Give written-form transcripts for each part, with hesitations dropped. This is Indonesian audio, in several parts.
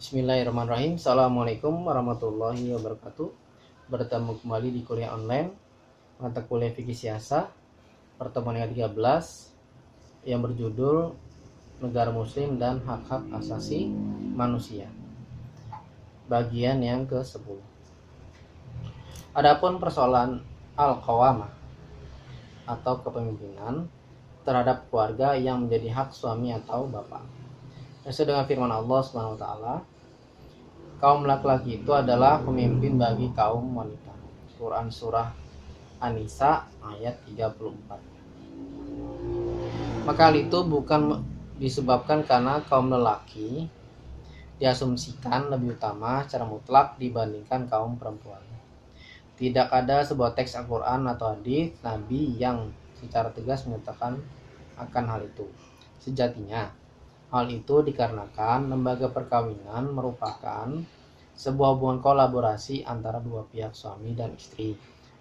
Bismillahirrahmanirrahim. Assalamualaikum warahmatullahi wabarakatuh. Bertemu kembali di kuliah online mata kuliah fikih siasah pertemuan yang 13 yang berjudul Negara Muslim dan Hak-hak Asasi Manusia. Bagian yang ke-10. Adapun persoalan al-qawamah atau kepemimpinan terhadap keluarga yang menjadi hak suami atau bapak. Sesuai dengan firman Allah Subhanahu wa taala, kaum laki-laki itu adalah pemimpin bagi kaum wanita. Quran surah An-Nisa ayat 34. Maka hal itu bukan disebabkan karena kaum lelaki diasumsikan lebih utama secara mutlak dibandingkan kaum perempuan. Tidak ada sebuah teks Al-Quran atau hadis Nabi yang secara tegas menyatakan akan hal itu. Sejatinya, hal itu dikarenakan lembaga perkawinan merupakan sebuah hubungan kolaborasi antara dua pihak suami dan istri.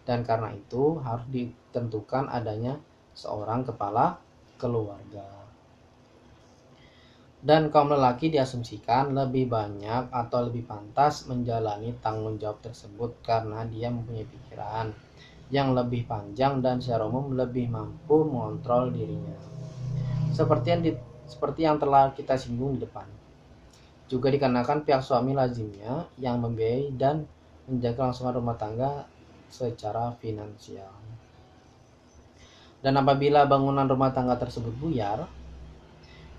Dan karena itu harus ditentukan adanya seorang kepala keluarga. Dan kaum lelaki diasumsikan lebih banyak atau lebih pantas menjalani tanggung jawab tersebut karena dia mempunyai pikiran yang lebih panjang dan secara umum lebih mampu mengontrol dirinya. Seperti yang telah kita singgung di depan. Juga dikarenakan pihak suami lazimnya yang membiayai dan menjaga kelangsungan rumah tangga secara finansial. Dan apabila bangunan rumah tangga tersebut buyar,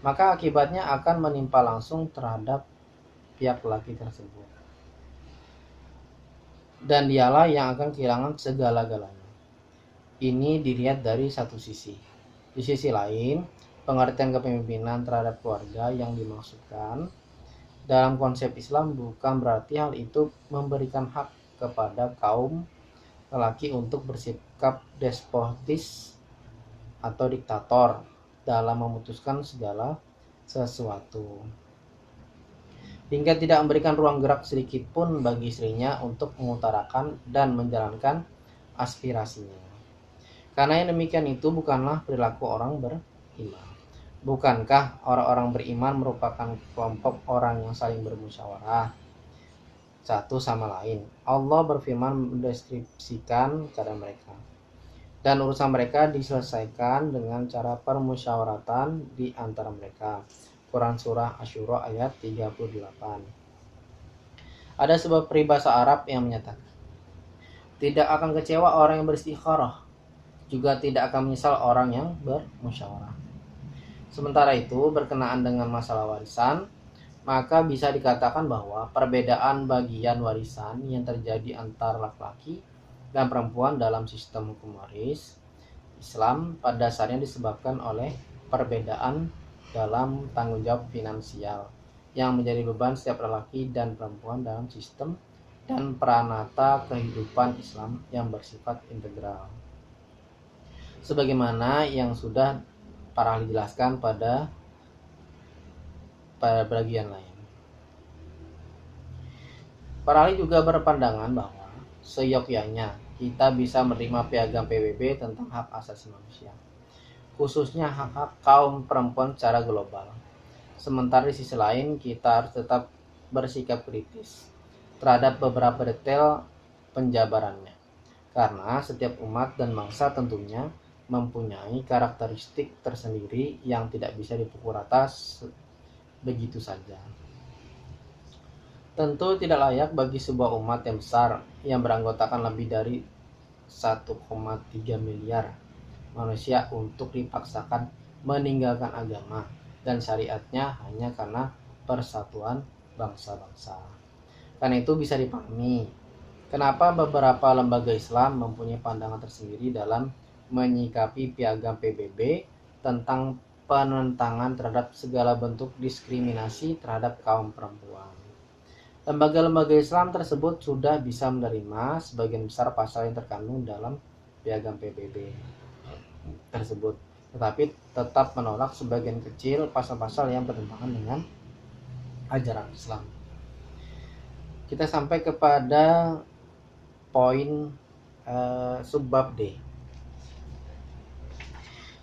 maka akibatnya akan menimpa langsung terhadap pihak laki tersebut. Dan dialah yang akan kehilangan segala-galanya. Ini dilihat dari satu sisi. Di sisi lain, pengertian kepemimpinan terhadap keluarga yang dimaksudkan dalam konsep Islam bukan berarti hal itu memberikan hak kepada kaum lelaki untuk bersikap despotis atau diktator dalam memutuskan segala sesuatu, hingga tidak memberikan ruang gerak sedikit pun bagi istrinya untuk mengutarakan dan menjalankan aspirasinya. Karena yang demikian itu bukanlah perilaku orang beriman. Bukankah orang-orang beriman merupakan kelompok orang yang saling bermusyawarah satu sama lain? Allah berfirman mendeskripsikan cara mereka. Dan urusan mereka diselesaikan dengan cara permusyawaratan di antara mereka. Quran surah Asy-Syura ayat 38. Ada sebuah peribahasa Arab yang menyatakan, tidak akan kecewa orang yang beristikharah, juga tidak akan menyesal orang yang bermusyawarah. Sementara itu, berkenaan dengan masalah warisan, maka bisa dikatakan bahwa perbedaan bagian warisan yang terjadi antara laki-laki dan perempuan dalam sistem hukum waris Islam pada dasarnya disebabkan oleh perbedaan dalam tanggung jawab finansial yang menjadi beban setiap lelaki dan perempuan dalam sistem dan peranata kehidupan Islam yang bersifat integral. Sebagaimana yang sudah para ahli jelaskan pada bagian lain. Para ahli juga berpandangan bahwa seyogyanya kita bisa menerima piagam PBB tentang hak asasi manusia, khususnya hak-hak kaum perempuan secara global. Sementara di sisi lain kita harus tetap bersikap kritis terhadap beberapa detail penjabarannya, karena setiap umat dan bangsa tentunya mempunyai karakteristik tersendiri yang tidak bisa dipukul rata begitu saja. Tentu tidak layak bagi sebuah umat yang besar yang beranggotakan lebih dari 1,3 miliar manusia untuk dipaksakan meninggalkan agama dan syariatnya hanya karena persatuan bangsa-bangsa. Karena itu bisa dipahami kenapa beberapa lembaga Islam mempunyai pandangan tersendiri dalam menyikapi piagam PBB tentang penentangan terhadap segala bentuk diskriminasi terhadap kaum perempuan. Lembaga-lembaga Islam tersebut sudah bisa menerima sebagian besar pasal yang terkandung dalam piagam PBB tersebut, tetapi tetap menolak sebagian kecil pasal-pasal yang bertentangan dengan ajaran Islam. Kita sampai kepada poin subbab D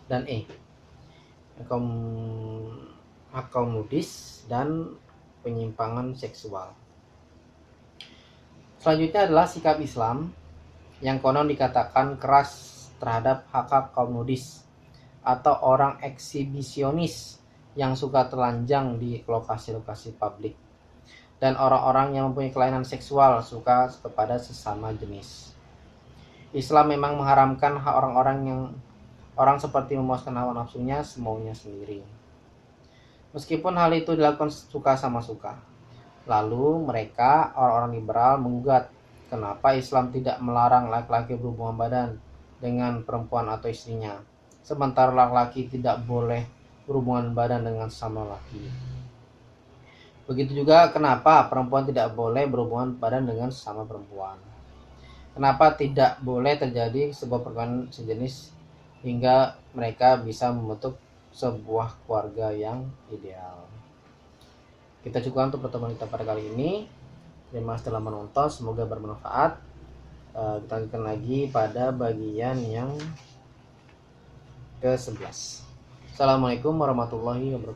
dan E, hak kaum nudis dan penyimpangan seksual. Selanjutnya adalah sikap Islam yang konon dikatakan keras terhadap hak kaum nudis atau orang eksibisionis yang suka telanjang di lokasi-lokasi publik, dan orang-orang yang mempunyai kelainan seksual suka kepada sesama jenis. Islam memang mengharamkan hak orang seperti memuaskan hawa nafsunya semaunya sendiri. Meskipun hal itu dilakukan suka sama suka. Lalu mereka, orang-orang liberal, menggugat kenapa Islam tidak melarang laki-laki berhubungan badan dengan perempuan atau istrinya, sementara laki-laki tidak boleh berhubungan badan dengan sama laki. Begitu juga kenapa perempuan tidak boleh berhubungan badan dengan sesama perempuan. Kenapa tidak boleh terjadi sebuah perkawinan sejenis hingga mereka bisa membentuk sebuah keluarga yang ideal. Kita cukupkan untuk pertemuan kita pada kali ini. Terima kasih telah menonton, semoga bermanfaat. Kita lanjutkan lagi pada bagian yang ke-11. Assalamualaikum warahmatullahi wabarakatuh.